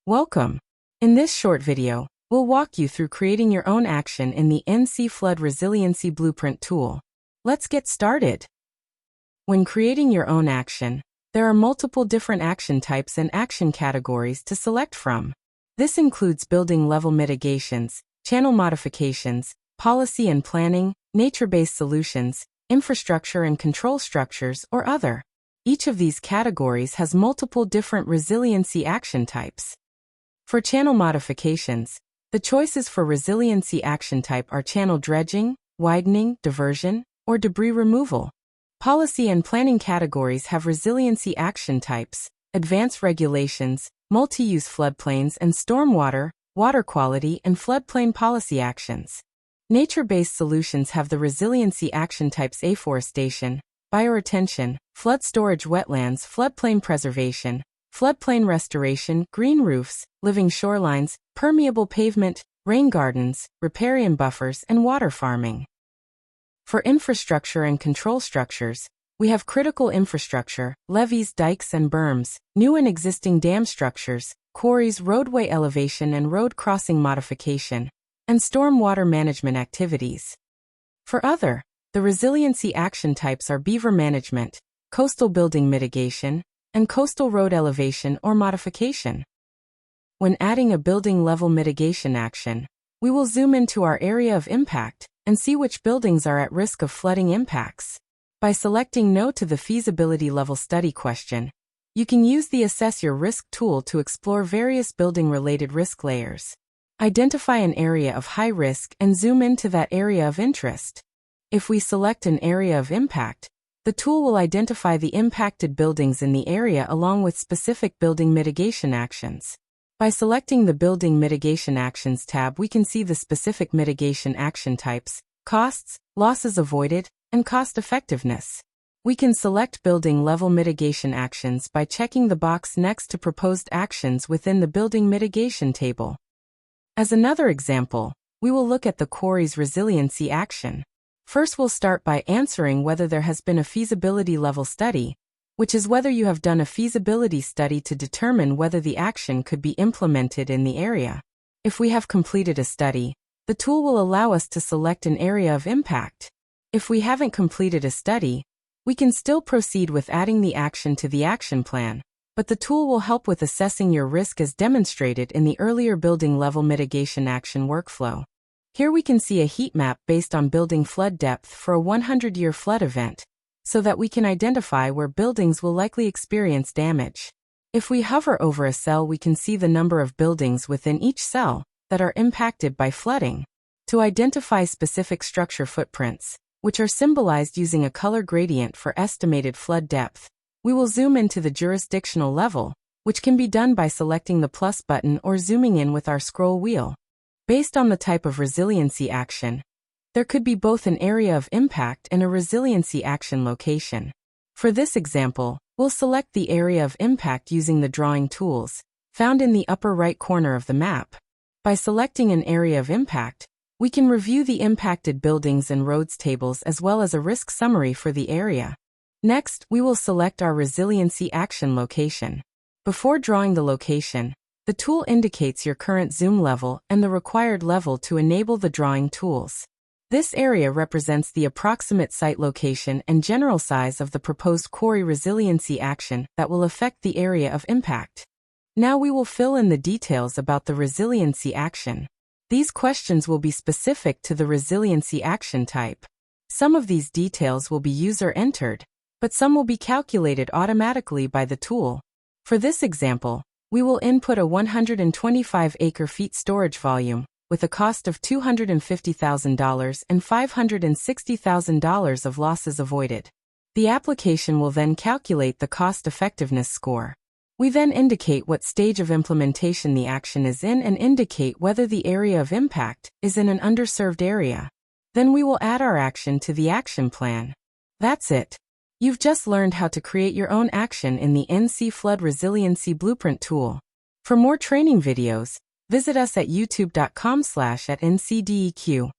Welcome. In this short video, we'll walk you through creating your own action in the NC Flood Resiliency Blueprint tool. Let's get started. When creating your own action, there are multiple different action types and action categories to select from. This includes building level mitigations, channel modifications, policy and planning, nature-based solutions, infrastructure and control structures, or other. Each of these categories has multiple different resiliency action types. For channel modifications, the choices for resiliency action type are channel dredging, widening, diversion, or debris removal. Policy and planning categories have resiliency action types, advanced regulations, multi-use floodplains and stormwater, water quality and floodplain policy actions. Nature-based solutions have the resiliency action types afforestation, bioretention, flood storage wetlands, floodplain preservation, floodplain restoration, green roofs, living shorelines, permeable pavement, rain gardens, riparian buffers, and water farming. For infrastructure and control structures, we have critical infrastructure, levees, dikes, and berms, new and existing dam structures, quarries, roadway elevation and road crossing modification, and stormwater management activities. For other, the resiliency action types are beaver management, coastal building mitigation, and coastal road elevation or modification. When adding a building level mitigation action, we will zoom into our area of impact and see which buildings are at risk of flooding impacts. By selecting No to the feasibility level study question, you can use the Assess Your Risk tool to explore various building-related risk layers. Identify an area of high risk and zoom into that area of interest. If we select an area of impact, the tool will identify the impacted buildings in the area along with specific building mitigation actions. By selecting the Building Mitigation Actions tab, we can see the specific mitigation action types, costs, losses avoided, and cost effectiveness. We can select building level mitigation actions by checking the box next to proposed actions within the building mitigation table. As another example, we will look at the quarries resiliency action. First, we'll start by answering whether there has been a feasibility level study, which is whether you have done a feasibility study to determine whether the action could be implemented in the area. If we have completed a study, the tool will allow us to select an area of impact. If we haven't completed a study, we can still proceed with adding the action to the action plan, but the tool will help with assessing your risk as demonstrated in the earlier building level mitigation action workflow. Here we can see a heat map based on building flood depth for a 100-year flood event, so that we can identify where buildings will likely experience damage. If we hover over a cell, we can see the number of buildings within each cell that are impacted by flooding. To identify specific structure footprints, which are symbolized using a color gradient for estimated flood depth, we will zoom into the jurisdictional level, which can be done by selecting the plus button or zooming in with our scroll wheel. Based on the type of resiliency action, there could be both an area of impact and a resiliency action location. For this example, we'll select the area of impact using the drawing tools, found in the upper right corner of the map. By selecting an area of impact, we can review the impacted buildings and roads tables as well as a risk summary for the area. Next, we will select our resiliency action location. Before drawing the location, the tool indicates your current zoom level and the required level to enable the drawing tools. This area represents the approximate site location and general size of the proposed quarry resiliency action that will affect the area of impact. Now we will fill in the details about the resiliency action. These questions will be specific to the resiliency action type. Some of these details will be user-entered, but some will be calculated automatically by the tool. For this example, we will input a 125 acre-feet storage volume with a cost of $250,000 and $560,000 of losses avoided. The application will then calculate the cost-effectiveness score. We then indicate what stage of implementation the action is in and indicate whether the area of impact is in an underserved area. Then we will add our action to the action plan. That's it. You've just learned how to create your own action in the NC Flood Resiliency Blueprint tool. For more training videos, visit us at youtube.com/@ncdeq.